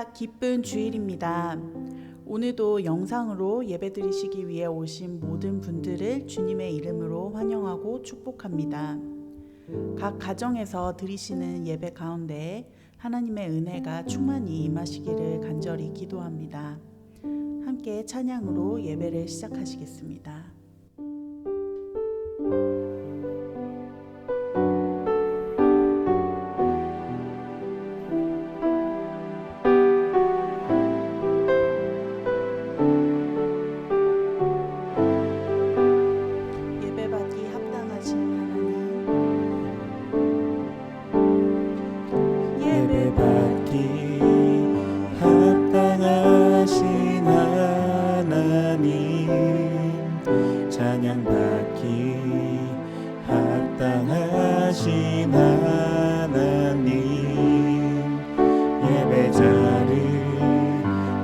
할렐루야, 기쁜 주일입니다. 오늘도 영상으로 예배드리시기 위해 오신 모든 분들을 주님의 이름으로 환영하고 축복합니다. 각 가정에서 드리시는 예배 가운데 하나님의 은혜가 충만히 임하시기를 간절히 기도합니다. 함께 찬양으로 예배를 시작하시겠습니다. 찬양받기 합당하신 하나님, 예배자를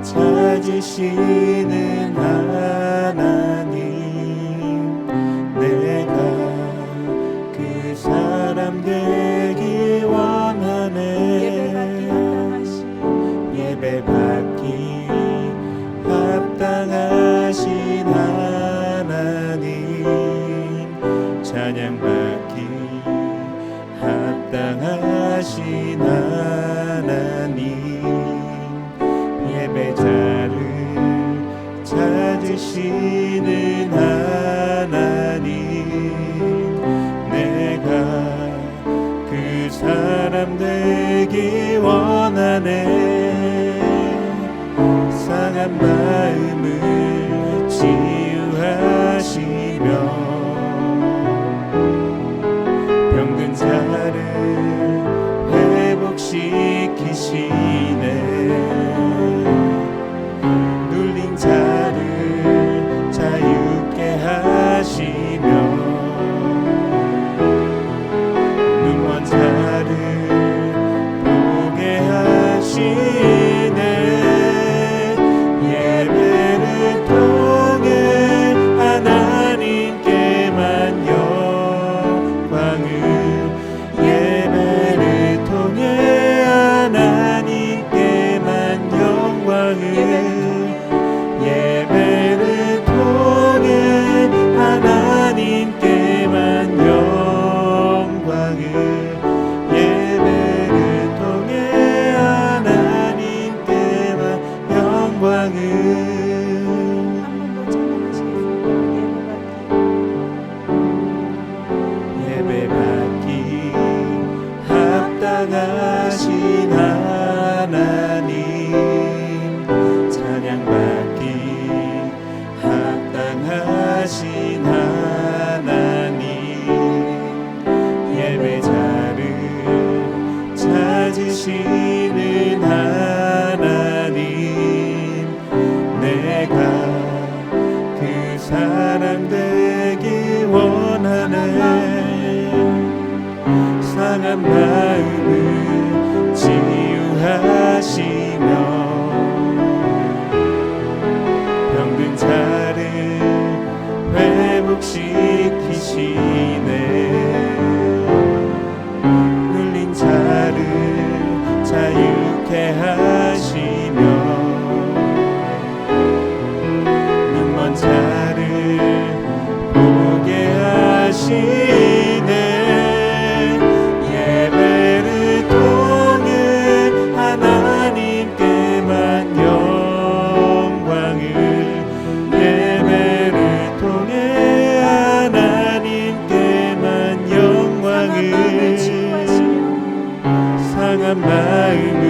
찾으시는 하나님, 내가 그 사람 되기 원하네. 예배받기 합당하신 찬양받기 합당하신 하나님, 예배자를 찾으시는 하나님, 내가 그 사람 되기 원하네. 상한 마음을 치유하시며 병든 자를 회복시키시네. 눌린 자를 자유케 하시며 눈먼 자를 보게 하시네. 예배를 통해 하나님께만 영광을, 예배를 통해 하나님께만 영광을, 예배를 통해 하나님께만 영광을, 예배를 통해 하나님께만 영광을. 예배받기 합당하신 하나님, 찬양받기 합당하신 하나님, 예배자를 찾으시는 하나님, 내가 그 사람 되기 원하네. 상한 마음을 치유하시며 병든 자를 회복시키시네. 눌린 자를 자유케 하시며 눈먼 자를 보게 하시네. 예배를 통해 하나님께만 영광을, 예배를 통해 하나님께만 영광을, 상한 마음을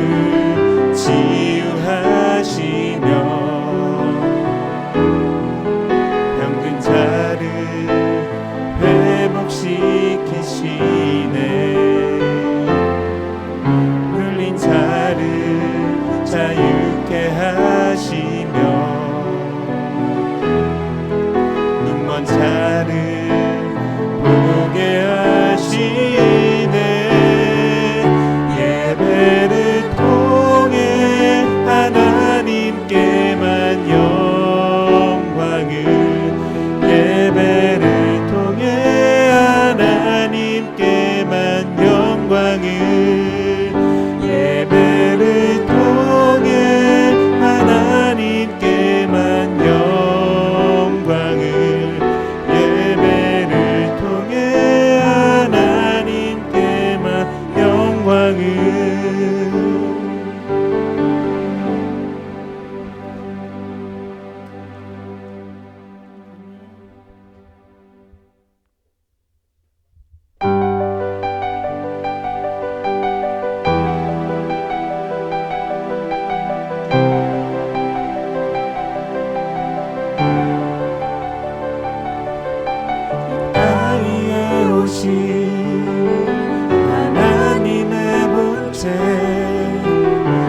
치유하시며 병든 자를 회복시키시네. 눌린 자를 자유케 하시며 눈먼 자를 보게 하시네. 예배를 통해 하나님께만 영광을, 예배를 통해 하나님께만 영광을, 예배를 통해 하나님의 본체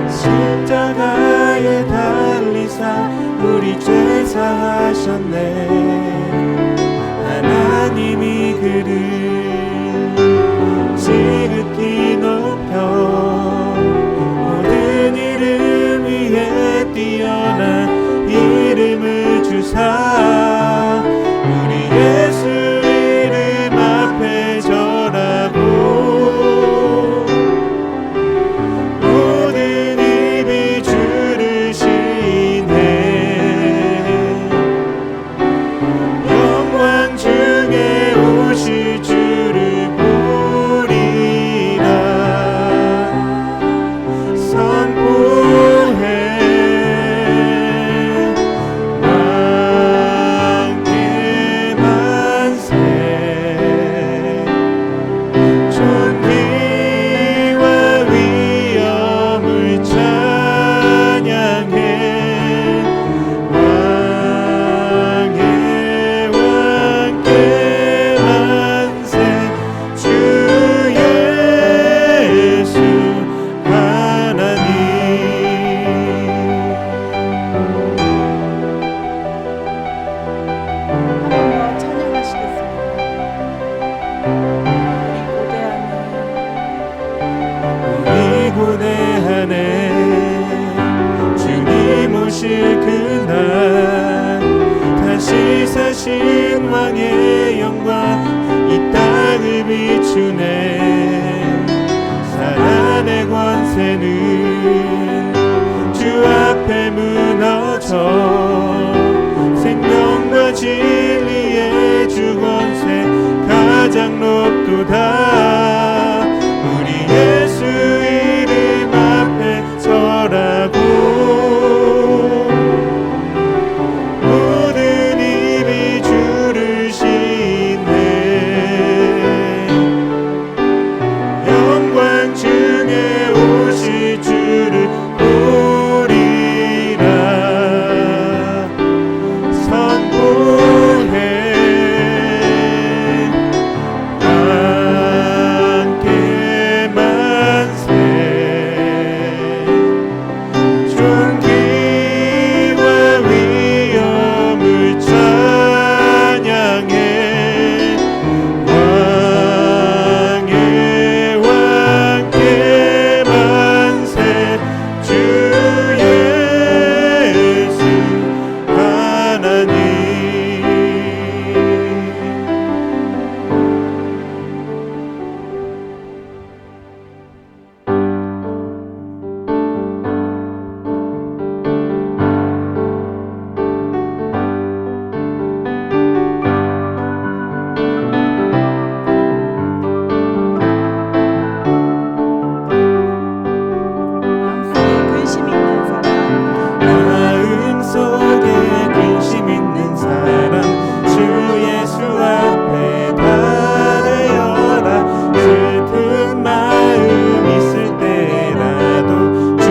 십자가에 달리사 우리 죄 사하셨네. 하나님이 그를 지극히 높여 모든 이름 위에 뛰어난 이름을 주사 우리 예수 이름 앞에 절하고 모든 입이 주를 시인해. 영광 중에 오실 주를 보리라 선포해. 왕께 만세 존귀와 위엄을 찬양해. 왕의 왕께 만세 주 예수 하나님. 한 번 더 찬양하시겠습니다. 우리 고대하는 우리 고대하네 주님 오실 그날 다시 사신 왕의 영광 이 땅을 비추네. 사단의 권세는 주 앞에 무너져 생명과 진리의 주 권세 가장 높도다. 우리 예수 이름 앞에 절하고 모든 입이 주를 시인해. 영광 중에 오실 주를 보리라 선포해. 함께 만세 존귀와 위엄을 찬양해. 왕의 왕께 만세 주 예수 하나님. 마음속에 근심 있는 사람 마음속에 근심 있는 사람 주 예수 앞에 달려라. 슬픈 마음 있을 때라도 주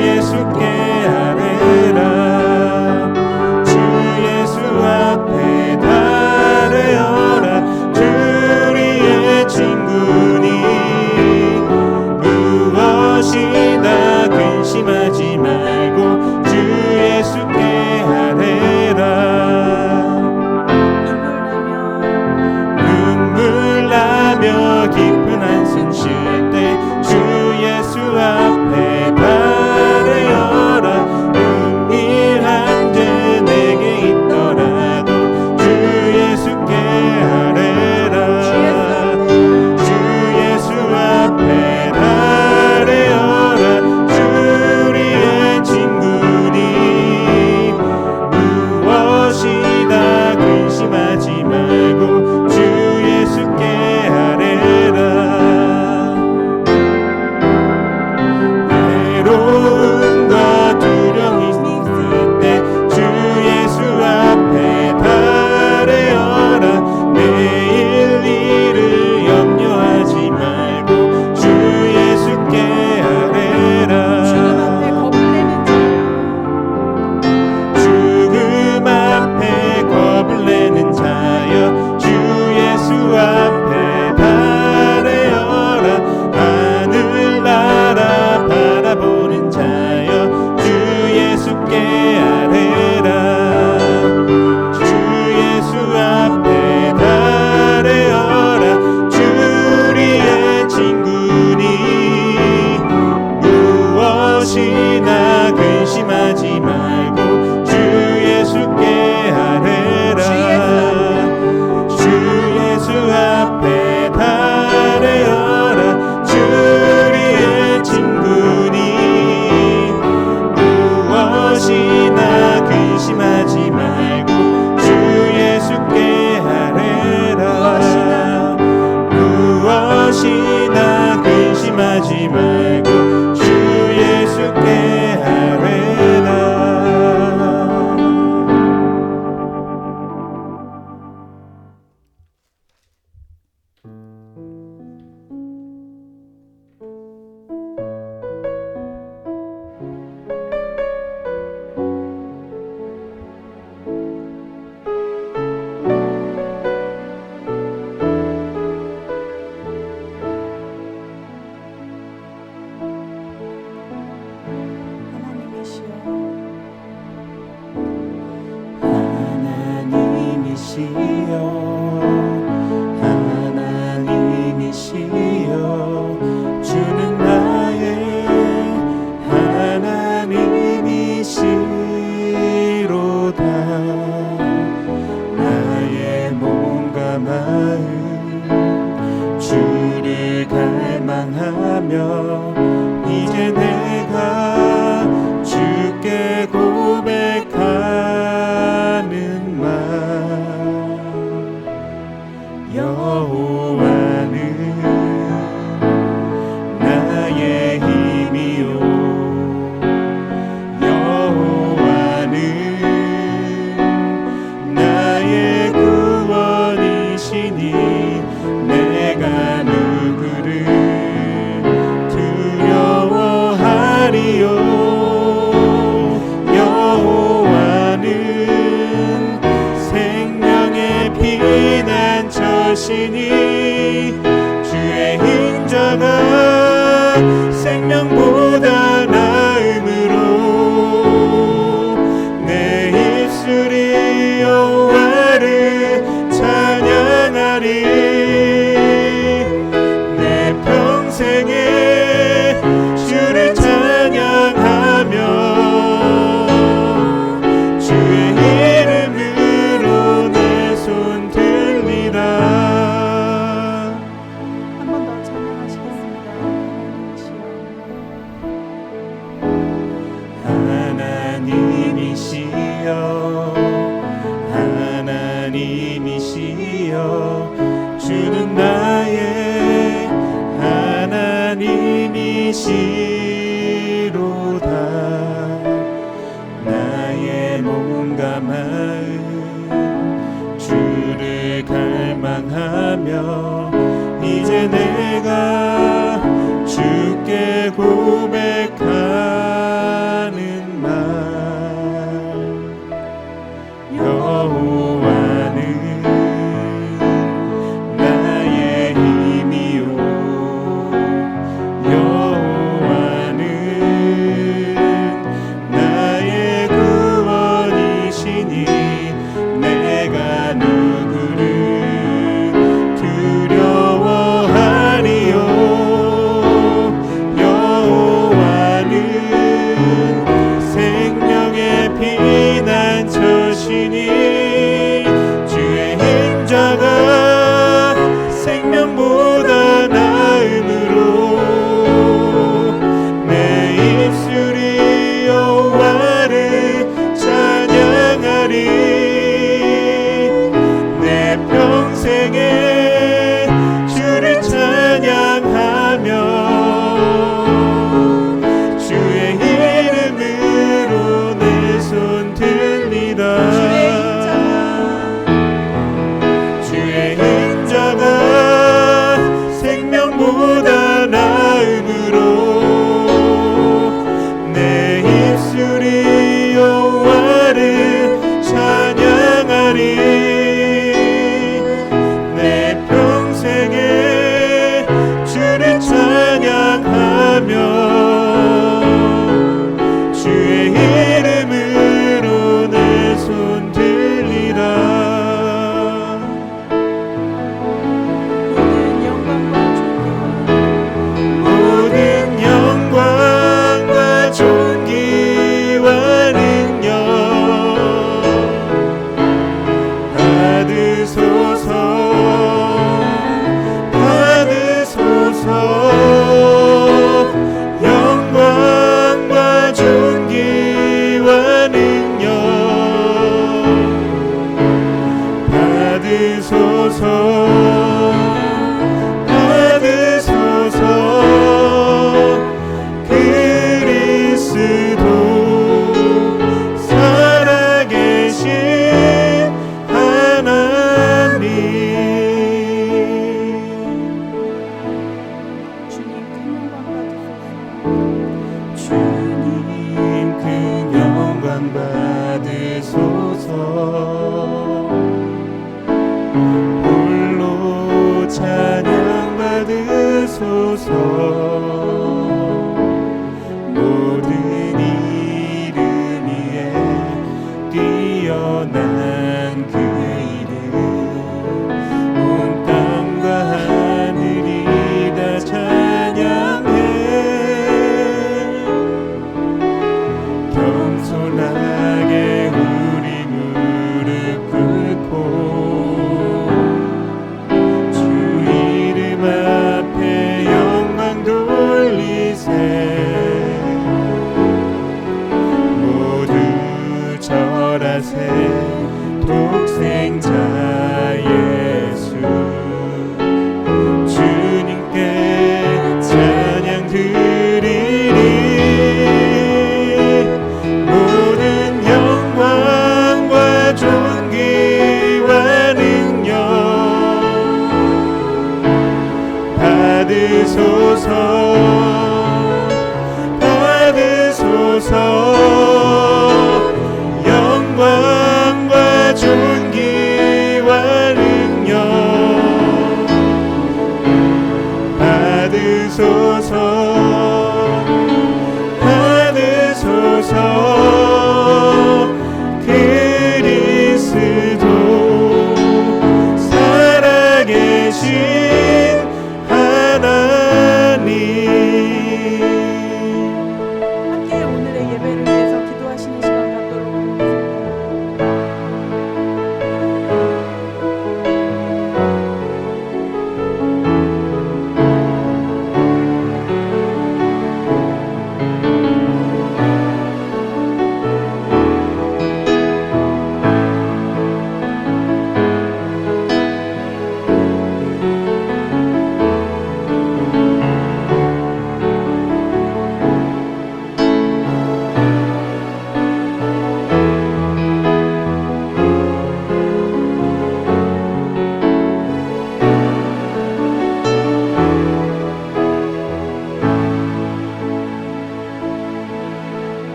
예수께 아뢰라. 주 예수 앞에 달려라. 주리의 친구니 무엇이나 근심하지 말고 주 예수께 아뢰라. 눈물 나며 깊은 한숨 쉴 때 주 예수 앞에 달려라. 은밀한 죄 내게 있더라도 주 예수께 아뢰라. 주 예수 앞에 달려라. 주리의 친구니 무엇이다 근심하지 말고 주 예수께 아뢰라. 외로움과 두려움이 있을 때 주 예수 앞에 달려라. 내일 일을 염려하지 말고 주 예수께 아뢰라. 주님 앞에 겁을 내는 자 죽음 앞에 겁을 내는 자여 주 마음 주를 갈망하며 이제 내가 주께 고백하는 말 여호와는 나의 힘이요 여호와는 나의 구원이시니 내가 누구를 두려워하리요 여호와는 생명의 피난처시니 주의 인자가 생명보다 나음으로 내 입술이 여호와를 찬양하리 내 평생에 주를 찬양하며 주의 이름으로 내 손 들리라. 한 번 더 찬양하시겠습니다. 하나님이시여 하나님이시여 주는 나의 하나님이시로다 나의 몸과 마음 주를 갈망하며 이제 내가 주께 고백하는 말 여호와는 나의 힘이요 여호와는 나의 구원이시니 내가 누구를 두려워하리요 여호와는 생명의 피난처시니 주의 인자가 생명보다 나음으로 내 입술이 여호와를 찬양하리 내 평생에 주를 찬양하며 주의 이름으로 내 손 들리라 주의 인자가 생명보다 나음으로 내 입술이 여호와를 찬양하리 내 평생에 주를 찬양하며 주의 이름으로 내 손 들리라 모든 영광과 존귀와 모든 영광과 존귀와 능력 받으소서 받으소서 영광과 존귀와 능력 받으소서 받으소서 그리스도 살아계신 하나님 주님 큰 영광 받으소서. 주님 큰 영광 받으소서 홀로 찬양 받으소서 모든 이름 위에 뛰어난 그 이름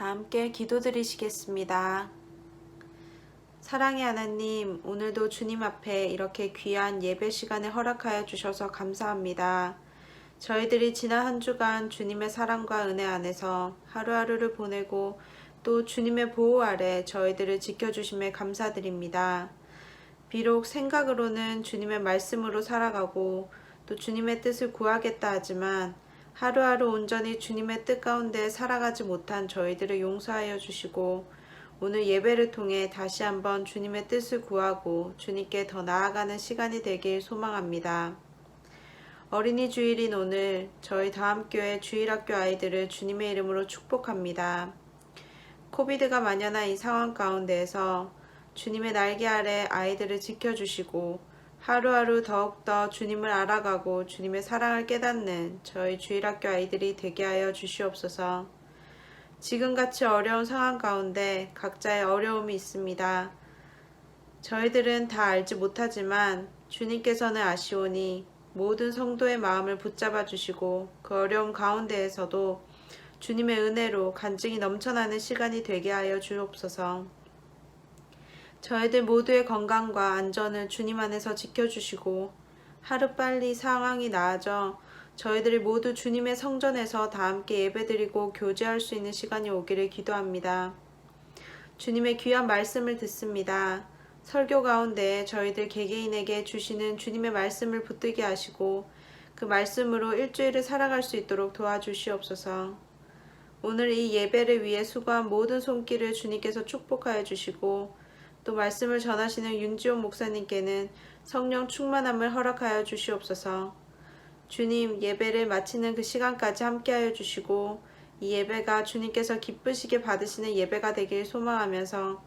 다 함께 기도드리시겠습니다. 사랑의 하나님, 오늘도 주님 앞에 이렇게 귀한 예배 시간을 허락하여 주셔서 감사합니다. 저희들이 지난 한 주간 주님의 사랑과 은혜 안에서 하루하루를 보내고 또 주님의 보호 아래 저희들을 지켜주심에 감사드립니다. 비록 생각으로는 주님의 말씀으로 살아가고 또 주님의 뜻을 구하겠다 하지만 하루하루 온전히 주님의 뜻 가운데 살아가지 못한 저희들을 용서하여 주시고 오늘 예배를 통해 다시 한번 주님의 뜻을 구하고 주님께 더 나아가는 시간이 되길 소망합니다. 어린이 주일인 오늘 저희 다함교회 주일학교 아이들을 주님의 이름으로 축복합니다. 코비드가 만연한 이 상황 가운데에서 주님의 날개 아래 아이들을 지켜주시고 하루하루 더욱더 주님을 알아가고 주님의 사랑을 깨닫는 저희 주일학교 아이들이 되게 하여 주시옵소서. 지금같이 어려운 상황 가운데 각자의 어려움이 있습니다. 저희들은 다 알지 못하지만 주님께서는 아시오니 모든 성도의 마음을 붙잡아 주시고 그 어려움 가운데에서도 주님의 은혜로 간증이 넘쳐나는 시간이 되게 하여 주옵소서. 저희들 모두의 건강과 안전을 주님 안에서 지켜주시고 하루빨리 상황이 나아져 저희들이 모두 주님의 성전에서 다 함께 예배드리고 교제할 수 있는 시간이 오기를 기도합니다. 주님의 귀한 말씀을 듣습니다. 설교 가운데 저희들 개개인에게 주시는 주님의 말씀을 붙들게 하시고 그 말씀으로 일주일을 살아갈 수 있도록 도와주시옵소서. 오늘 이 예배를 위해 수고한 모든 손길을 주님께서 축복하여 주시고 또 말씀을 전하시는 윤지용 목사님께는 성령 충만함을 허락하여 주시옵소서. 주님, 예배를 마치는 그 시간까지 함께하여 주시고 이 예배가 주님께서 기쁘시게 받으시는 예배가 되길 소망하면서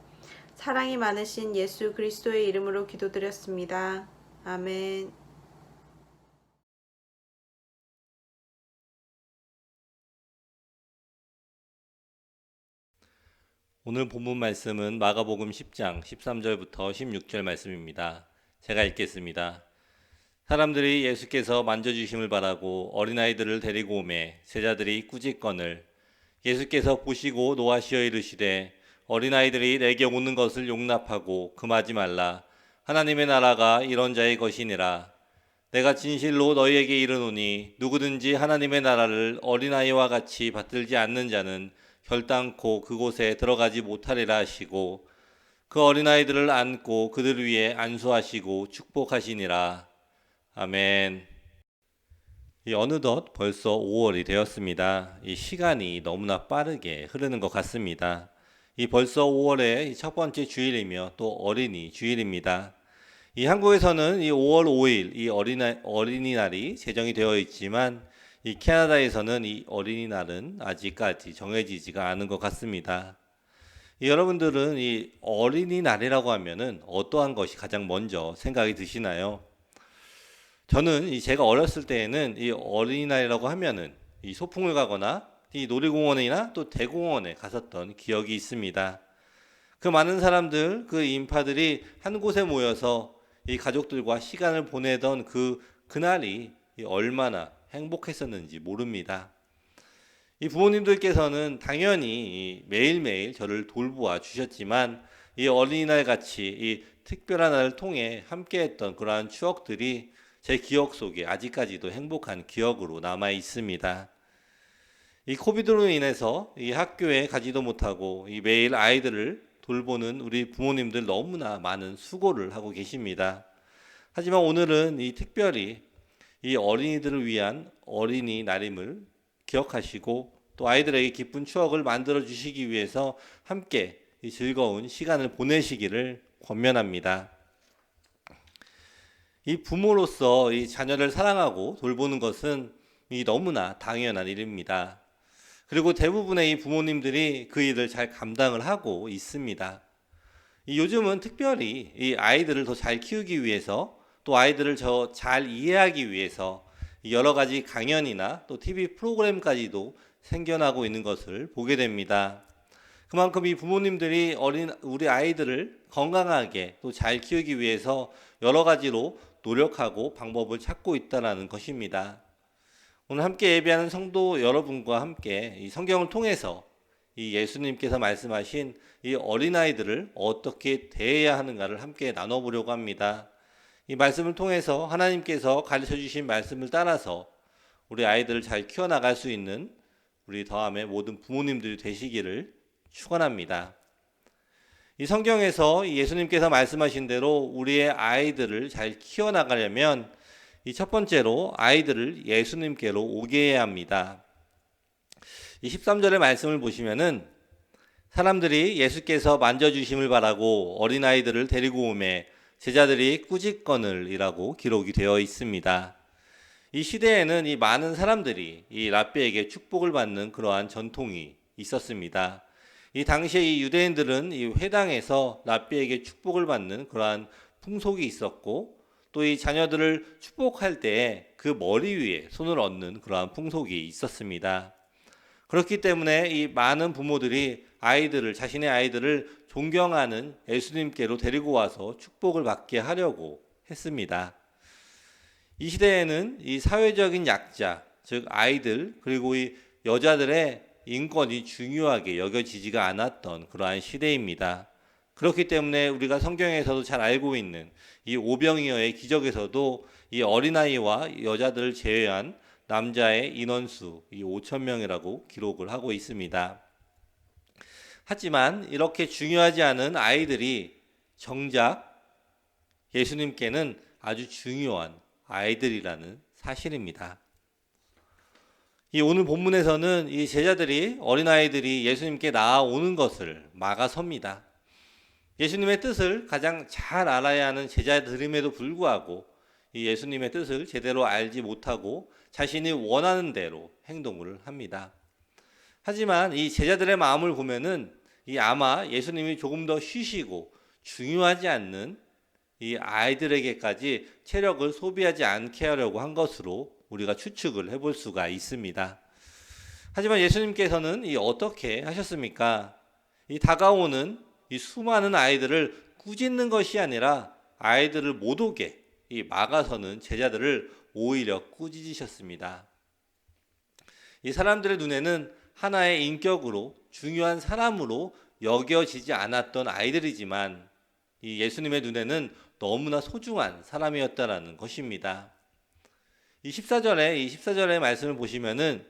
사랑이 많으신 예수 그리스도의 이름으로 기도드렸습니다. 아멘. 오늘 본문 말씀은 마가복음 10장 13절부터 16절 말씀입니다. 제가 읽겠습니다. 사람들이 예수께서 만져주심을 바라고 어린아이들을 데리고 오매 제자들이 꾸짖거늘 예수께서 보시고 노하시어 이르시되 어린아이들이 내게 오는 것을 용납하고 금하지 말라. 하나님의 나라가 이런 자의 것이니라. 내가 진실로 너희에게 이르노니 누구든지 하나님의 나라를 어린아이와 같이 받들지 않는 자는 결단코 그곳에 들어가지 못하리라 하시고 그 어린아이들을 안고 그들 위에 안수하시고 축복하시니라. 아멘. 어느덧 벌써 5월이 되었습니다. 이 시간이 너무나 빠르게 흐르는 것 같습니다. 벌써 5월의 첫 번째 주일이며 또 어린이 주일입니다. 한국에서는 5월 5일 어린이날이 제정이 되어 있지만 캐나다에서는 어린이날은 아직까지 정해지지가 않은 것 같습니다. 여러분들은 어린이날이라고 하면은 어떠한 것이 가장 먼저 생각이 드시나요? 저는 제가 어렸을 때에는 어린이날이라고 하면은 소풍을 가거나 놀이공원이나 또 대공원에 갔었던 기억이 있습니다. 그 많은 사람들, 그 인파들이 한 곳에 모여서 가족들과 시간을 보내던 그날이 얼마나 행복했었는지 모릅니다. 부모님들께서는 당연히 매일매일 저를 돌보아 주셨지만 어린이날 같이 특별한 날을 통해 함께했던 그러한 추억들이 제 기억 속에 아직까지도 행복한 기억으로 남아 있습니다. 코비드로 인해서 학교에 가지도 못하고 매일 아이들을 돌보는 우리 부모님들 너무나 많은 수고를 하고 계십니다. 하지만 오늘은 특별히 어린이들을 위한 어린이날임을 기억하시고 또 아이들에게 기쁜 추억을 만들어 주시기 위해서 함께 즐거운 시간을 보내시기를 권면합니다. 부모로서 자녀를 사랑하고 돌보는 것은 너무나 당연한 일입니다. 그리고 대부분의 부모님들이 그 일을 잘 감당을 하고 있습니다. 요즘은 특별히 아이들을 더 잘 키우기 위해서 또 아이들을 더 잘 이해하기 위해서 여러 가지 강연이나 또 TV 프로그램까지도 생겨나고 있는 것을 보게 됩니다. 그만큼 부모님들이 우리 아이들을 건강하게 또 잘 키우기 위해서 여러 가지로 노력하고 방법을 찾고 있다는 것입니다. 오늘 함께 예배하는 성도 여러분과 함께 이 성경을 통해서 이 예수님께서 말씀하신 이 어린아이들을 어떻게 대해야 하는가를 함께 나눠보려고 합니다. 이 말씀을 통해서 하나님께서 가르쳐 주신 말씀을 따라서 우리 아이들을 잘 키워나갈 수 있는 우리 더함의 모든 부모님들이 되시기를 축원합니다. 이 성경에서 예수님께서 말씀하신 대로 우리의 아이들을 잘 키워나가려면 이 첫 번째로 아이들을 예수님께로 오게 해야 합니다. 이 13절의 말씀을 보시면은 사람들이 예수께서 만져주심을 바라고 어린아이들을 데리고 오매 제자들이 꾸짖거늘이라고 기록이 되어 있습니다. 이 시대에는 이 많은 사람들이 이 랍비에게 축복을 받는 그러한 전통이 있었습니다. 이 당시에 이 유대인들은 이 회당에서 랍비에게 축복을 받는 그러한 풍속이 있었고, 또 이 자녀들을 축복할 때에 그 머리 위에 손을 얹는 그러한 풍속이 있었습니다. 그렇기 때문에 이 많은 부모들이 자신의 아이들을 존경하는 예수님께로 데리고 와서 축복을 받게 하려고 했습니다. 이 시대에는 이 사회적인 약자, 즉 아이들, 그리고 이 여자들의 인권이 중요하게 여겨지지가 않았던 그러한 시대입니다. 그렇기 때문에 우리가 성경에서도 잘 알고 있는 이 오병이어의 기적에서도 이 어린아이와 여자들을 제외한 남자의 인원수 5,000명이라고 기록을 하고 있습니다. 하지만 이렇게 중요하지 않은 아이들이 정작 예수님께는 아주 중요한 아이들이라는 사실입니다. 이 오늘 본문에서는 이 제자들이 어린아이들이 예수님께 나아오는 것을 막아섭니다. 예수님의 뜻을 가장 잘 알아야 하는 제자들임에도 불구하고 이 예수님의 뜻을 제대로 알지 못하고 자신이 원하는 대로 행동을 합니다. 하지만 이 제자들의 마음을 보면은 이 아마 예수님이 조금 더 쉬시고 중요하지 않는 이 아이들에게까지 체력을 소비하지 않게 하려고 한 것으로 우리가 추측을 해볼 수가 있습니다. 하지만 예수님께서는 이 어떻게 하셨습니까? 이 다가오는 이 수많은 아이들을 꾸짖는 것이 아니라 아이들을 못 오게 이 막아서는 제자들을 오히려 꾸짖으셨습니다. 이 사람들의 눈에는 하나의 인격으로 중요한 사람으로 여겨지지 않았던 아이들이지만 이 예수님의 눈에는 너무나 소중한 사람이었다라는 것입니다. 이 14절의 말씀을 보시면은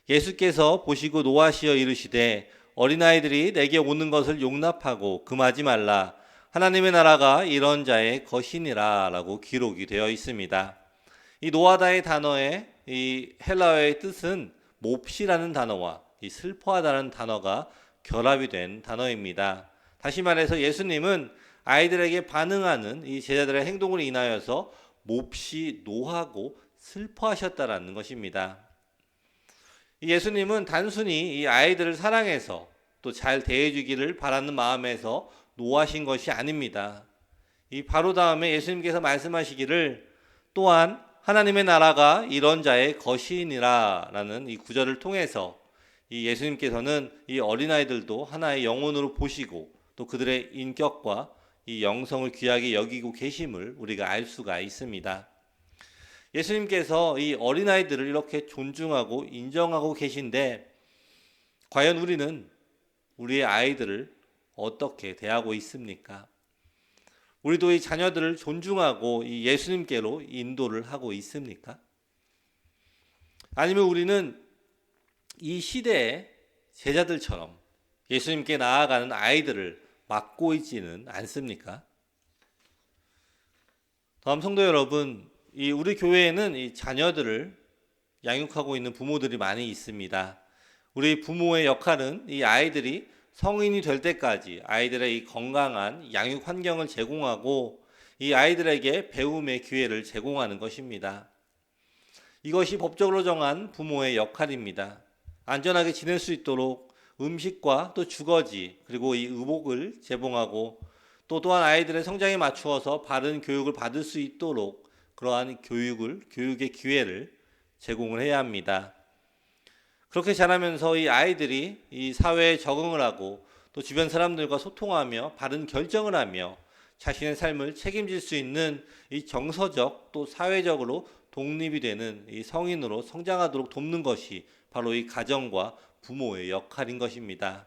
예수께서 보시고 노하시어 이르시되 어린아이들이 내게 오는 것을 용납하고 금하지 말라. 하나님의 나라가 이런 자의 것이니라 라고 기록이 되어 있습니다. 이 노하다의 단어의 이 헬라어의 뜻은 몹시라는 단어와 이 슬퍼하다는 단어가 결합이 된 단어입니다. 다시 말해서 예수님은 아이들에게 반응하는 이 제자들의 행동을 인하여서 몹시 노하고 슬퍼하셨다라는 것입니다. 예수님은 단순히 이 아이들을 사랑해서 또 잘 대해주기를 바라는 마음에서 노하신 것이 아닙니다. 이 바로 다음에 예수님께서 말씀하시기를 또한 하나님의 나라가 이런 자의 것이니라 라는 이 구절을 통해서 이 예수님께서는 이 어린아이들도 하나의 영혼으로 보시고 또 그들의 인격과 이 영성을 귀하게 여기고 계심을 우리가 알 수가 있습니다. 예수님께서 이 어린아이들을 이렇게 존중하고 인정하고 계신데 과연 우리는 우리의 아이들을 어떻게 대하고 있습니까? 우리도 이 자녀들을 존중하고 이 예수님께로 인도를 하고 있습니까? 아니면 우리는 이 시대의 제자들처럼 예수님께 나아가는 아이들을 막고 있지는 않습니까? 다음 성도 여러분, 이 우리 교회에는 이 자녀들을 양육하고 있는 부모들이 많이 있습니다. 우리 부모의 역할은 이 아이들이 성인이 될 때까지 아이들의 이 건강한 양육 환경을 제공하고 이 아이들에게 배움의 기회를 제공하는 것입니다. 이것이 법적으로 정한 부모의 역할입니다. 안전하게 지낼 수 있도록 음식과 또 주거지 그리고 이 의복을 제공하고 또 또한 아이들의 성장에 맞추어서 바른 교육을 받을 수 있도록 그러한 교육의 기회를 제공을 해야 합니다. 그렇게 자라면서 이 아이들이 이 사회에 적응을 하고 또 주변 사람들과 소통하며 바른 결정을 하며 자신의 삶을 책임질 수 있는 이 정서적 또 사회적으로 독립이 되는 이 성인으로 성장하도록 돕는 것이 바로 이 가정과 부모의 역할인 것입니다.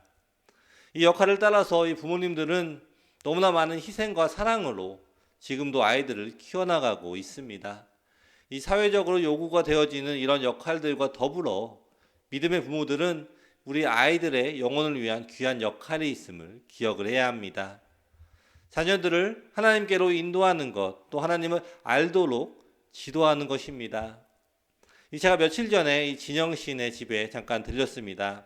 이 역할을 따라서 이 부모님들은 너무나 많은 희생과 사랑으로 지금도 아이들을 키워나가고 있습니다. 이 사회적으로 요구가 되어지는 이런 역할들과 더불어 믿음의 부모들은 우리 아이들의 영혼을 위한 귀한 역할이 있음을 기억을 해야 합니다. 자녀들을 하나님께로 인도하는 것, 또 하나님을 알도록 지도하는 것입니다. 제가 며칠 전에 이 진영 씨네 집에 잠깐 들렸습니다.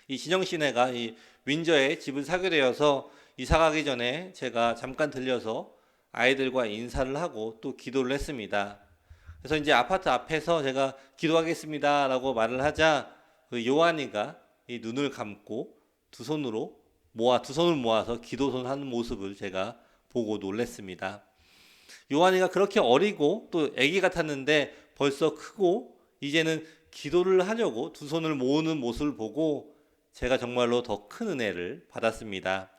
이 진영 씨네가 이 윈저에 집을 사게 되어서 이사 가기 전에 제가 잠깐 들려서 아이들과 인사를 하고 또 기도를 했습니다. 그래서 이제 아파트 앞에서 제가 기도하겠습니다라고 말을 하자 그 요한이가 이 눈을 감고 두 손을 모아서 기도손 하는 모습을 제가 보고 놀랐습니다. 요한이가 그렇게 어리고 또 아기 같았는데 벌써 크고 이제는 기도를 하려고 두 손을 모으는 모습을 보고 제가 정말로 더 큰 은혜를 받았습니다.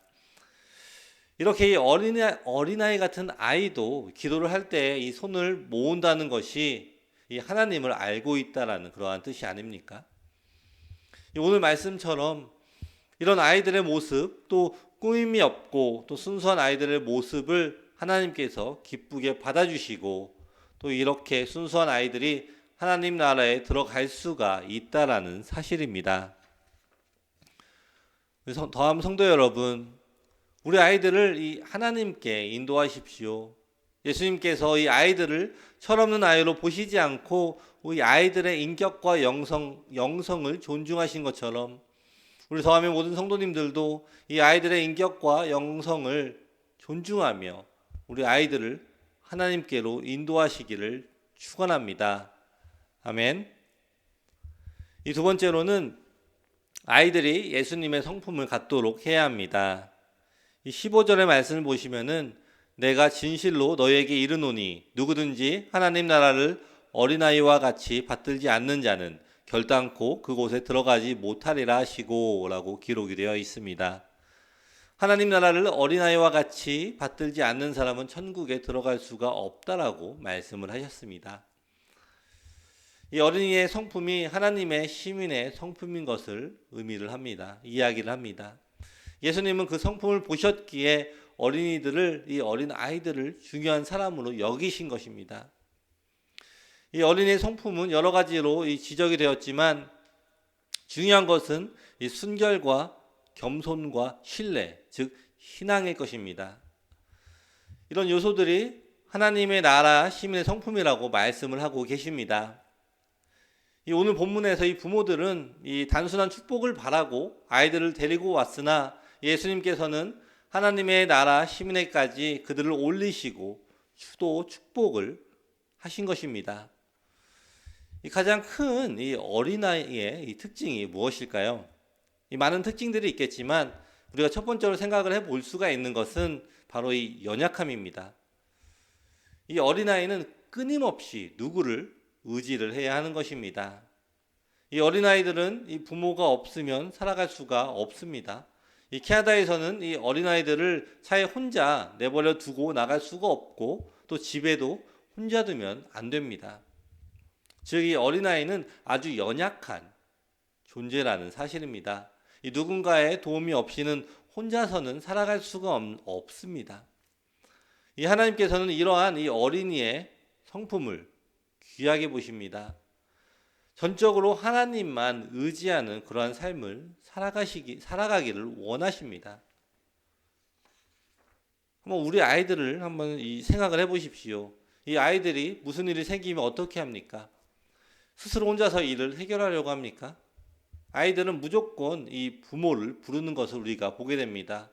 이렇게 이 어린아이 같은 아이도 기도를 할 때 이 손을 모은다는 것이 이 하나님을 알고 있다라는 그러한 뜻이 아닙니까? 오늘 말씀처럼 이런 아이들의 모습, 또 꾸밈이 없고 또 순수한 아이들의 모습을 하나님께서 기쁘게 받아주시고 또 이렇게 순수한 아이들이 하나님 나라에 들어갈 수가 있다라는 사실입니다. 더함 성도 여러분, 우리 아이들을 이 하나님께 인도하십시오. 예수님께서 이 아이들을 철없는 아이로 보시지 않고 우리 아이들의 인격과 영성을 존중하신 것처럼 우리 더함의 모든 성도님들도 이 아이들의 인격과 영성을 존중하며 우리 아이들을 하나님께로 인도하시기를 축원합니다. 아멘. 이 두 번째로는 아이들이 예수님의 성품을 갖도록 해야 합니다. 이 15절의 말씀을 보시면은 내가 진실로 너희에게 이르노니 누구든지 하나님 나라를 어린아이와 같이 받들지 않는 자는 결단코 그곳에 들어가지 못하리라 하시고 라고 기록이 되어 있습니다. 하나님 나라를 어린아이와 같이 받들지 않는 사람은 천국에 들어갈 수가 없다라고 말씀을 하셨습니다. 이 어린이의 성품이 하나님의 시민의 성품인 것을 의미를 합니다. 이야기를 합니다. 예수님은 그 성품을 보셨기에 이 어린 아이들을 중요한 사람으로 여기신 것입니다. 이 어린이의 성품은 여러 가지로 지적이 되었지만 중요한 것은 이 순결과 겸손과 신뢰, 즉 신앙의 것입니다. 이런 요소들이 하나님의 나라 시민의 성품이라고 말씀을 하고 계십니다. 이 오늘 본문에서 이 부모들은 이 단순한 축복을 바라고 아이들을 데리고 왔으나 예수님께서는 하나님의 나라 시민에까지 그들을 올리시고 또 축복을 하신 것입니다. 이 가장 큰 이 어린아이의 이 특징이 무엇일까요? 이 많은 특징들이 있겠지만 우리가 첫 번째로 생각을 해볼 수가 있는 것은 바로 이 연약함입니다. 이 어린아이는 끊임없이 누구를 의지를 해야 하는 것입니다. 이 어린아이들은 이 부모가 없으면 살아갈 수가 없습니다. 이 캐나다에서는 이 어린아이들을 차에 혼자 내버려 두고 나갈 수가 없고 또 집에도 혼자 두면 안 됩니다. 즉 이 어린아이는 아주 연약한 존재라는 사실입니다. 이 누군가의 도움이 없이는 혼자서는 살아갈 수가 없습니다. 이 하나님께서는 이러한 이 어린이의 성품을 귀하게 보십니다. 전적으로 하나님만 의지하는 그러한 삶을 살아가기를 원하십니다. 한번 우리 아이들을 한번 생각을 해보십시오. 이 아이들이 무슨 일이 생기면 어떻게 합니까? 스스로 혼자서 일을 해결하려고 합니까? 아이들은 무조건 이 부모를 부르는 것을 우리가 보게 됩니다.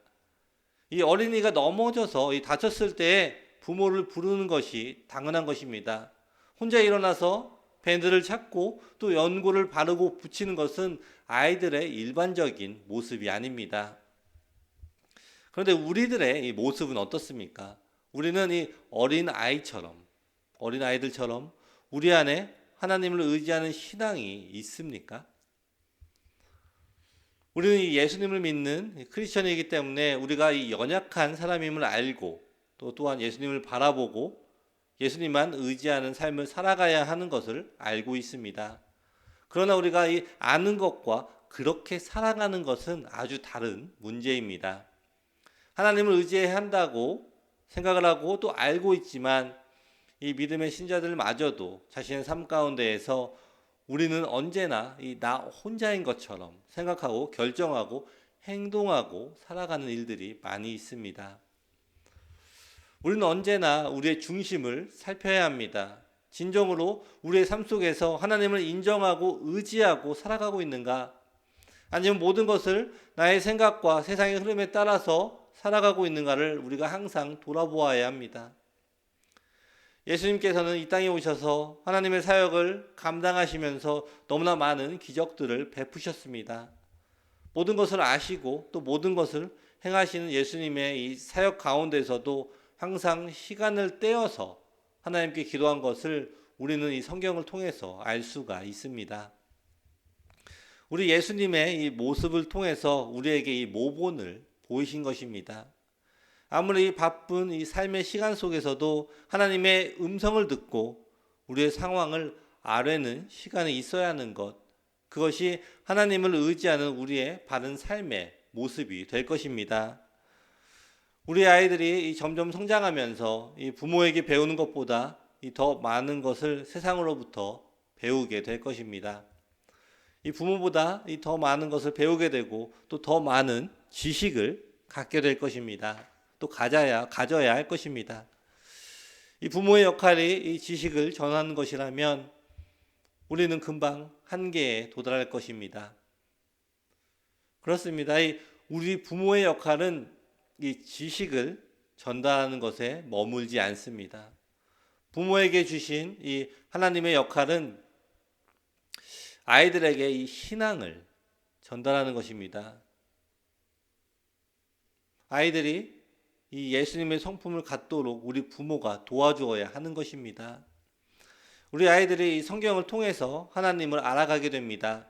이 어린이가 넘어져서 다쳤을 때 부모를 부르는 것이 당연한 것입니다. 혼자 일어나서 밴드를 찾고 또 연고를 바르고 붙이는 것은 아이들의 일반적인 모습이 아닙니다. 그런데 우리들의 이 모습은 어떻습니까? 우리는 이 어린 아이들처럼 우리 안에 하나님을 의지하는 신앙이 있습니까? 우리는 이 예수님을 믿는 크리스천이기 때문에 우리가 이 연약한 사람임을 알고 또한 예수님을 바라보고 예수님만 의지하는 삶을 살아가야 하는 것을 알고 있습니다. 그러나 우리가 이 아는 것과 그렇게 살아가는 것은 아주 다른 문제입니다. 하나님을 의지해야 한다고 생각을 하고 또 알고 있지만 이 믿음의 신자들마저도 자신의 삶 가운데에서 우리는 언제나 이 나 혼자인 것처럼 생각하고 결정하고 행동하고 살아가는 일들이 많이 있습니다. 우리는 언제나 우리의 중심을 살펴야 합니다. 진정으로 우리의 삶 속에서 하나님을 인정하고 의지하고 살아가고 있는가? 아니면 모든 것을 나의 생각과 세상의 흐름에 따라서 살아가고 있는가를 우리가 항상 돌아보아야 합니다. 예수님께서는 이 땅에 오셔서 하나님의 사역을 감당하시면서 너무나 많은 기적들을 베푸셨습니다. 모든 것을 아시고 또 모든 것을 행하시는 예수님의 이 사역 가운데서도 항상 시간을 떼어서 하나님께 기도한 것을 우리는 이 성경을 통해서 알 수가 있습니다. 우리 예수님의 이 모습을 통해서 우리에게 이 모본을 보이신 것입니다. 아무리 바쁜 이 삶의 시간 속에서도 하나님의 음성을 듣고 우리의 상황을 아뢰는 시간이 있어야 하는 것, 그것이 하나님을 의지하는 우리의 바른 삶의 모습이 될 것입니다. 우리 아이들이 점점 성장하면서 이 부모에게 배우는 것보다 더 많은 것을 세상으로부터 배우게 될 것입니다. 이 부모보다 더 많은 것을 배우게 되고 또 더 많은 지식을 갖게 될 것입니다. 또 가져야 할 것입니다. 이 부모의 역할이 이 지식을 전하는 것이라면 우리는 금방 한계에 도달할 것입니다. 그렇습니다. 우리 부모의 역할은 이 지식을 전달하는 것에 머물지 않습니다. 부모에게 주신 이 하나님의 역할은 아이들에게 이 신앙을 전달하는 것입니다. 아이들이 이 예수님의 성품을 갖도록 우리 부모가 도와주어야 하는 것입니다. 우리 아이들이 이 성경을 통해서 하나님을 알아가게 됩니다.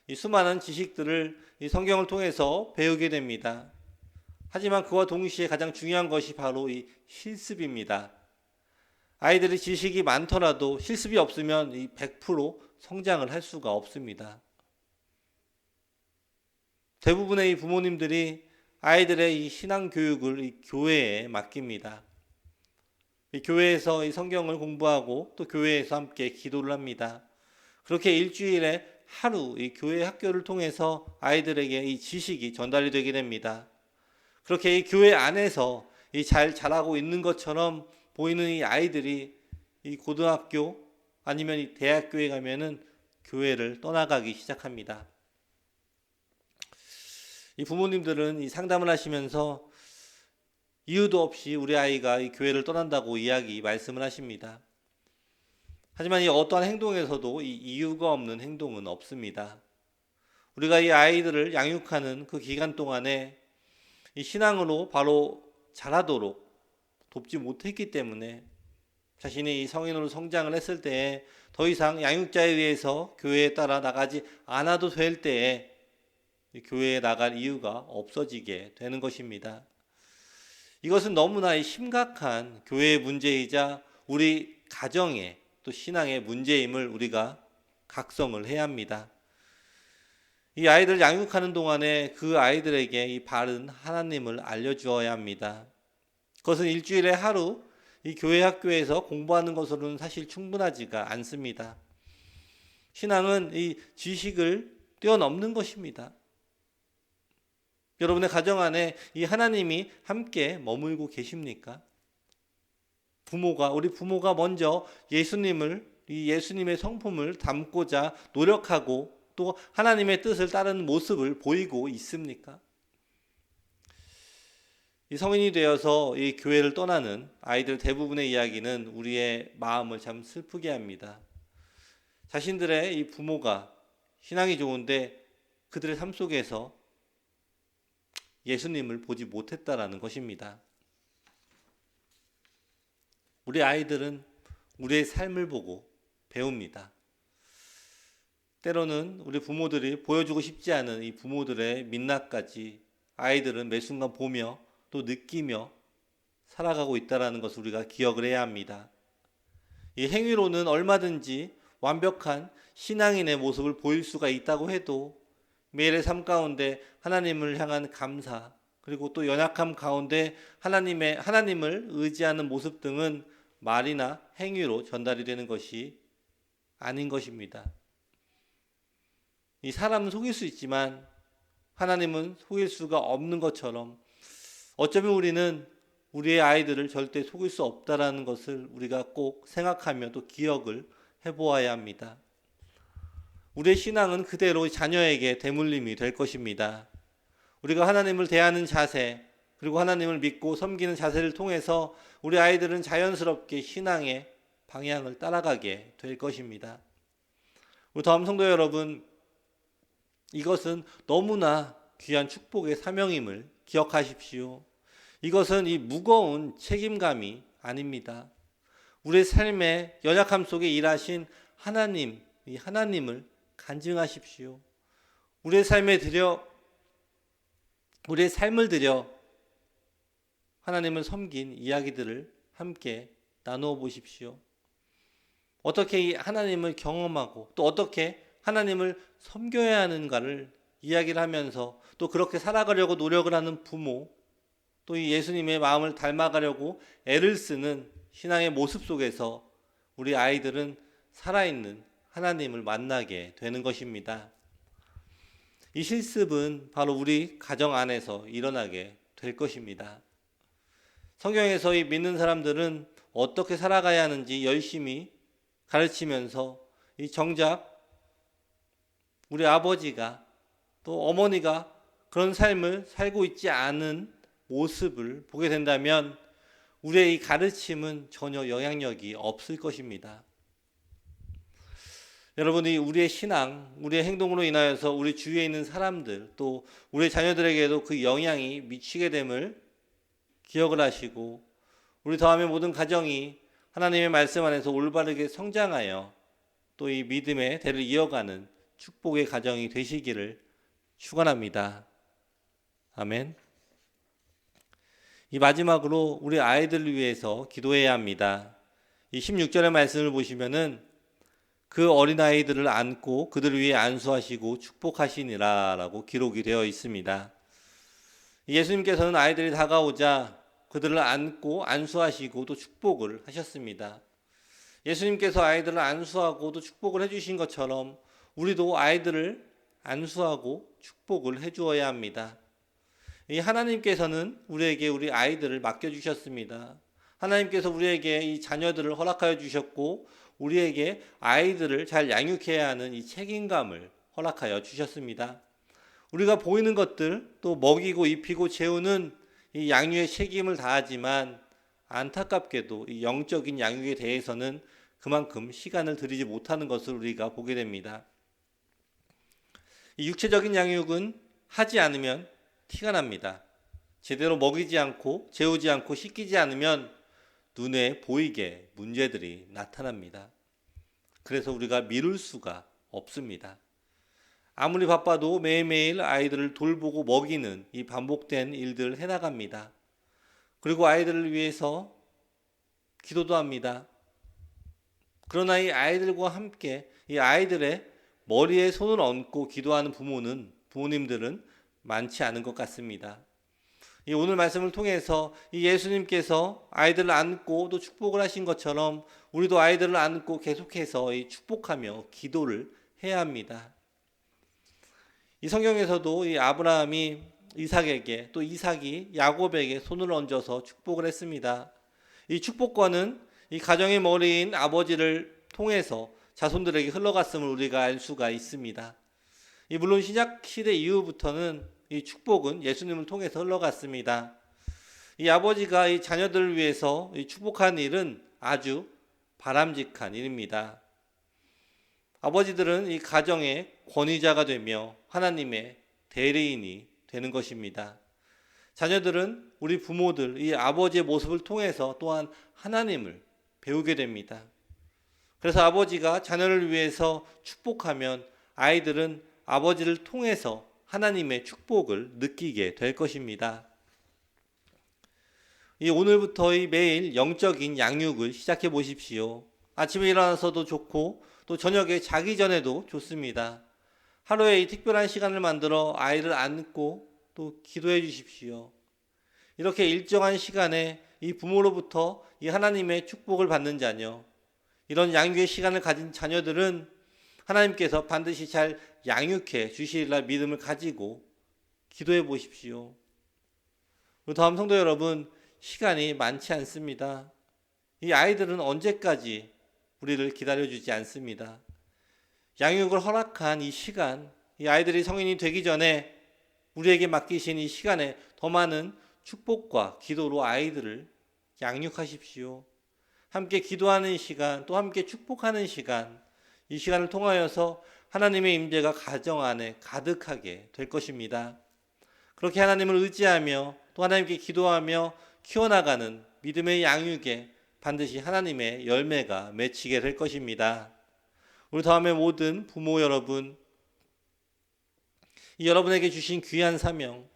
이 수많은 지식들을 이 성경을 통해서 배우게 됩니다. 하지만 그와 동시에 가장 중요한 것이 바로 이 실습입니다. 아이들이 지식이 많더라도 실습이 없으면 이 100% 성장을 할 수가 없습니다. 대부분의 이 부모님들이 아이들의 이 신앙 교육을 이 교회에 맡깁니다. 이 교회에서 이 성경을 공부하고 또 교회에서 함께 기도를 합니다. 그렇게 일주일에 하루 이 교회 학교를 통해서 아이들에게 이 지식이 전달이 되게 됩니다. 그렇게 이 교회 안에서 이 잘 자라고 있는 것처럼 보이는 이 아이들이 이 고등학교 아니면 이 대학교에 가면은 교회를 떠나가기 시작합니다. 이 부모님들은 이 상담을 하시면서 이유도 없이 우리 아이가 이 교회를 떠난다고 말씀을 하십니다. 하지만 이 어떠한 행동에서도 이 이유가 없는 행동은 없습니다. 우리가 이 아이들을 양육하는 그 기간 동안에 이 신앙으로 바로 자라도록 돕지 못했기 때문에 자신이 이 성인으로 성장을 했을 때에 더 이상 양육자에 의해서 교회에 따라 나가지 않아도 될 때에 교회에 나갈 이유가 없어지게 되는 것입니다. 이것은 너무나 심각한 교회의 문제이자 우리 가정의 또 신앙의 문제임을 우리가 각성을 해야 합니다. 이 아이들 양육하는 동안에 그 아이들에게 이 바른 하나님을 알려주어야 합니다. 그것은 일주일에 하루 이 교회 학교에서 공부하는 것으로는 사실 충분하지가 않습니다. 신앙은 이 지식을 뛰어넘는 것입니다. 여러분의 가정 안에 이 하나님이 함께 머물고 계십니까? 우리 부모가 먼저 예수님의 성품을 담고자 노력하고 또 하나님의 뜻을 따르는 모습을 보이고 있습니까? 이 성인이 되어서 이 교회를 떠나는 아이들 대부분의 이야기는 우리의 마음을 참 슬프게 합니다. 자신들의 이 부모가 신앙이 좋은데 그들의 삶 속에서 예수님을 보지 못했다라는 것입니다. 우리 아이들은 우리의 삶을 보고 배웁니다. 때로는 우리 부모들이 보여주고 싶지 않은 이 부모들의 민낯까지 아이들은 매 순간 보며 또 느끼며 살아가고 있다는 것을 우리가 기억을 해야 합니다. 이 행위로는 얼마든지 완벽한 신앙인의 모습을 보일 수가 있다고 해도 매일의 삶 가운데 하나님을 향한 감사, 그리고 또 연약함 가운데 하나님을 의지하는 모습 등은 말이나 행위로 전달이 되는 것이 아닌 것입니다. 이 사람은 속일 수 있지만 하나님은 속일 수가 없는 것처럼 어쩌면 우리는 우리의 아이들을 절대 속일 수 없다라는 것을 우리가 꼭 생각하며 또 기억을 해보아야 합니다. 우리의 신앙은 그대로 자녀에게 대물림이 될 것입니다. 우리가 하나님을 대하는 자세, 그리고 하나님을 믿고 섬기는 자세를 통해서 우리 아이들은 자연스럽게 신앙의 방향을 따라가게 될 것입니다. 우리 다음 성도 여러분, 이것은 너무나 귀한 축복의 사명임을 기억하십시오. 이것은 이 무거운 책임감이 아닙니다. 우리의 삶의 연약함 속에 일하신 하나님, 이 하나님을 간증하십시오. 우리의 삶을 들여 하나님을 섬긴 이야기들을 함께 나누어 보십시오. 어떻게 이 하나님을 경험하고 또 어떻게 하나님을 섬겨야 하는가를 이야기를 하면서 또 그렇게 살아가려고 노력을 하는 부모, 또 이 예수님의 마음을 닮아가려고 애를 쓰는 신앙의 모습 속에서 우리 아이들은 살아있는 하나님을 만나게 되는 것입니다. 이 실습은 바로 우리 가정 안에서 일어나게 될 것입니다. 성경에서 이 믿는 사람들은 어떻게 살아가야 하는지 열심히 가르치면서 이 정작 우리 아버지가 또 어머니가 그런 삶을 살고 있지 않은 모습을 보게 된다면 우리의 이 가르침은 전혀 영향력이 없을 것입니다. 여러분이 우리의 신앙, 우리의 행동으로 인하여서 우리 주위에 있는 사람들 또 우리 자녀들에게도 그 영향이 미치게 됨을 기억을 하시고 우리 다음에 모든 가정이 하나님의 말씀 안에서 올바르게 성장하여 또 이 믿음의 대를 이어가는 축복의 가정이 되시기를 축원합니다. 아멘. 이 마지막으로 우리 아이들을 위해서 기도해야 합니다. 이 16절의 말씀을 보시면은 그 어린아이들을 안고 그들을 위해 안수하시고 축복하시니라 라고 기록이 되어 있습니다. 예수님께서는 아이들이 다가오자 그들을 안고 안수하시고 또 축복을 하셨습니다. 예수님께서 아이들을 안수하고 또 축복을 해주신 것처럼 우리도 아이들을 안수하고 축복을 해주어야 합니다. 이 하나님께서는 우리에게 우리 아이들을 맡겨주셨습니다. 하나님께서 우리에게 이 자녀들을 허락하여 주셨고 우리에게 아이들을 잘 양육해야 하는 이 책임감을 허락하여 주셨습니다. 우리가 보이는 것들 또 먹이고 입히고 재우는 이 양육의 책임을 다하지만 안타깝게도 이 영적인 양육에 대해서는 그만큼 시간을 들이지 못하는 것을 우리가 보게 됩니다. 이 육체적인 양육은 하지 않으면 티가 납니다. 제대로 먹이지 않고 재우지 않고 씻기지 않으면 눈에 보이게 문제들이 나타납니다. 그래서 우리가 미룰 수가 없습니다. 아무리 바빠도 매일매일 아이들을 돌보고 먹이는 이 반복된 일들을 해나갑니다. 그리고 아이들을 위해서 기도도 합니다. 그러나 이 아이들과 함께 이 아이들의 머리에 손을 얹고 기도하는 부모님들은 많지 않은 것 같습니다. 이 오늘 말씀을 통해서 이 예수님께서 아이들을 안고 또 축복을 하신 것처럼 우리도 아이들을 안고 계속해서 이 축복하며 기도를 해야 합니다. 이 성경에서도 이 아브라함이 이삭에게 또 이삭이 야곱에게 손을 얹어서 축복을 했습니다. 이 축복과는 이 가정의 머리인 아버지를 통해서 자손들에게 흘러갔음을 우리가 알 수가 있습니다. 물론 신약 시대 이후부터는 이 축복은 예수님을 통해서 흘러갔습니다. 이 아버지가 이 자녀들을 위해서 이 축복한 일은 아주 바람직한 일입니다. 아버지들은 이 가정의 권위자가 되며 하나님의 대리인이 되는 것입니다. 자녀들은 우리 부모들, 이 아버지의 모습을 통해서 또한 하나님을 배우게 됩니다. 그래서 아버지가 자녀를 위해서 축복하면 아이들은 아버지를 통해서 하나님의 축복을 느끼게 될 것입니다. 오늘부터 매일 영적인 양육을 시작해 보십시오. 아침에 일어나서도 좋고 또 저녁에 자기 전에도 좋습니다. 하루에 이 특별한 시간을 만들어 아이를 안고 또 기도해 주십시오. 이렇게 일정한 시간에 이 부모로부터 이 하나님의 축복을 받는 자녀, 이런 양육의 시간을 가진 자녀들은 하나님께서 반드시 잘 양육해 주시리라 믿음을 가지고 기도해 보십시오. 그리고 다음 성도 여러분, 시간이 많지 않습니다. 이 아이들은 언제까지 우리를 기다려주지 않습니다. 양육을 허락한 이 시간, 이 아이들이 성인이 되기 전에 우리에게 맡기신 이 시간에 더 많은 축복과 기도로 아이들을 양육하십시오. 함께 기도하는 시간, 또 함께 축복하는 시간, 이 시간을 통하여서 하나님의 임재가 가정 안에 가득하게 될 것입니다. 그렇게 하나님을 의지하며 또 하나님께 기도하며 키워나가는 믿음의 양육에 반드시 하나님의 열매가 맺히게 될 것입니다. 우리 다음에 모든 부모 여러분, 이 여러분에게 주신 귀한 사명,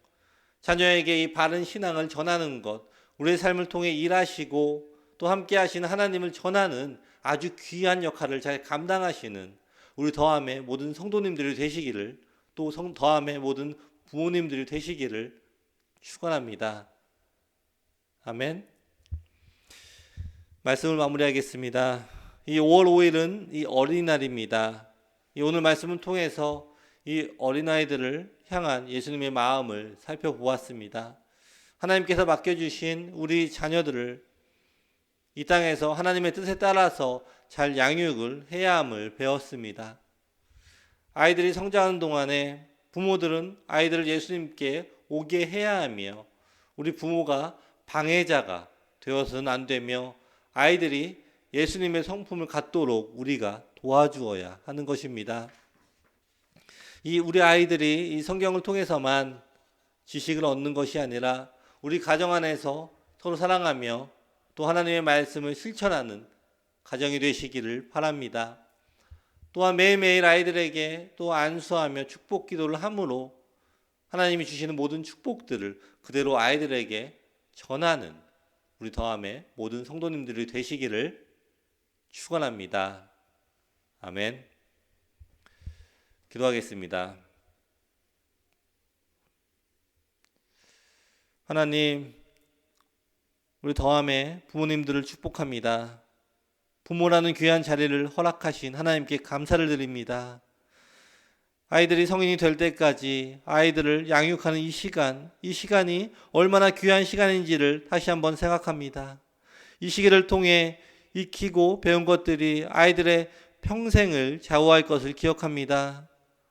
자녀에게 이 바른 신앙을 전하는 것, 우리의 삶을 통해 일하시고 또 함께 하시는 하나님을 전하는 아주 귀한 역할을 잘 감당하시는 우리 더함의 모든 성도님들이 되시기를, 또 더함의 모든 부모님들이 되시기를 축원합니다. 아멘. 말씀을 마무리하겠습니다. 이 5월 5일은 이 어린이날입니다. 이 오늘 말씀을 통해서 이 어린아이들을 향한 예수님의 마음을 살펴보았습니다. 하나님께서 맡겨주신 우리 자녀들을 이 땅에서 하나님의 뜻에 따라서 잘 양육을 해야 함을 배웠습니다. 아이들이 성장하는 동안에 부모들은 아이들을 예수님께 오게 해야 하며 우리 부모가 방해자가 되어서는 안 되며 아이들이 예수님의 성품을 갖도록 우리가 도와주어야 하는 것입니다. 이 우리 아이들이 이 성경을 통해서만 지식을 얻는 것이 아니라 우리 가정 안에서 서로 사랑하며 또 하나님의 말씀을 실천하는 가정이 되시기를 바랍니다. 또한 매일매일 아이들에게 또 안수하며 축복 기도를 함으로 하나님이 주시는 모든 축복들을 그대로 아이들에게 전하는 우리 더함의 모든 성도님들이 되시기를 축원합니다. 아멘. 기도하겠습니다. 하나님, 우리 더함의 부모님들을 축복합니다. 부모라는 귀한 자리를 허락하신 하나님께 감사를 드립니다. 아이들이 성인이 될 때까지 아이들을 양육하는 이 시간이 얼마나 귀한 시간인지를 다시 한번 생각합니다. 이 시기를 통해 익히고 배운 것들이 아이들의 평생을 좌우할 것을 기억합니다.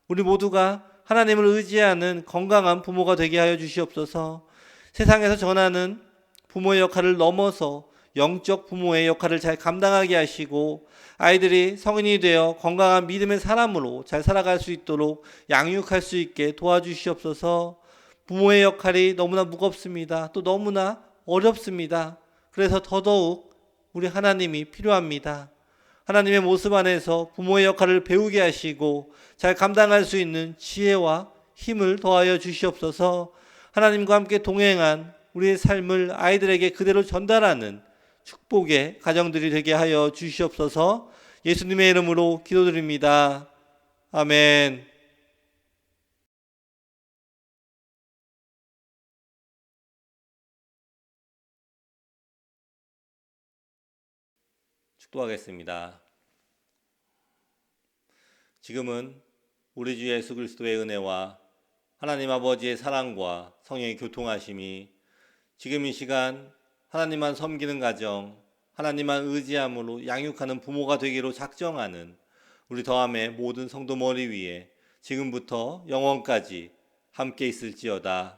우리 모두가 하나님을 의지하는 건강한 부모가 되게 하여 주시옵소서. 세상에서 전하는 부모의 역할을 넘어서 영적 부모의 역할을 잘 감당하게 하시고 아이들이 성인이 되어 건강한 믿음의 사람으로 잘 살아갈 수 있도록 양육할 수 있게 도와주시옵소서. 부모의 역할이 너무나 무겁습니다. 또 너무나 어렵습니다. 그래서 더더욱 우리 하나님이 필요합니다. 하나님의 모습 안에서 부모의 역할을 배우게 하시고 잘 감당할 수 있는 지혜와 힘을 더하여 주시옵소서. 하나님과 함께 동행한 우리의 삶을 아이들에게 그대로 전달하는 축복의 가정들이 되게 하여 주시옵소서. 예수님의 이름으로 기도드립니다. 아멘. 축도하겠습니다. 지금은 우리 주 예수 그리스도의 은혜와 하나님 아버지의 사랑과 성령의 교통하심이 지금 이 시간 하나님만 섬기는 가정, 하나님만 의지함으로 양육하는 부모가 되기로 작정하는 우리 더함의 모든 성도 머리 위에 지금부터 영원까지 함께 있을지어다.